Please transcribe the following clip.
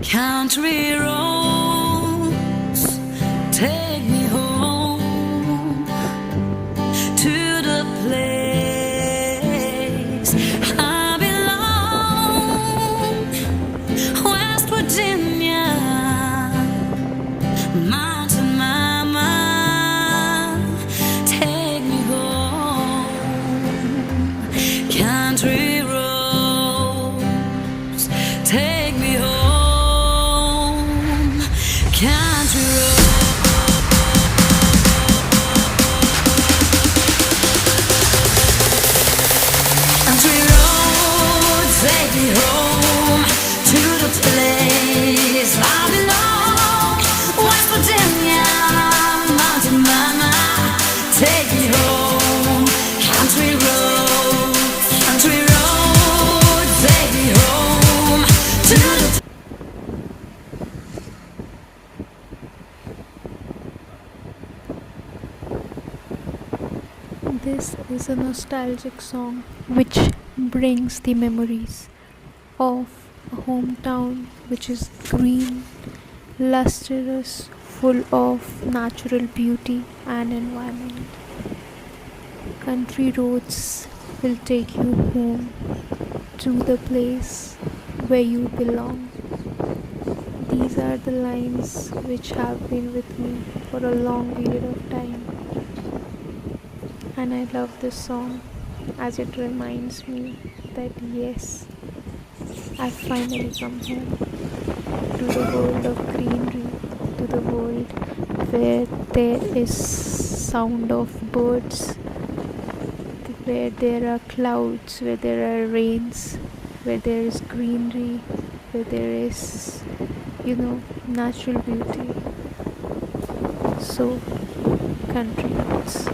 Country roads take me home to the place I belong. West Virginia, mountain mama, take me home. Country roads take me home. Country roads take me home to the place I belong. West Virginia, mountain mama, take me home. Country roads take me home to the. This is a nostalgic song which brings the memories of a hometown which is green, lustrous, full of natural beauty and environment. Country roads will take you home to the place where you belong. These are the lines which have been with me for a long period of time. And I love this song as it reminds me that yes, I've finally come home to the world of greenery, to the world where there is sound of birds, where there are clouds, where there are rains, where there is greenery, where there is, natural beauty. So, country roads.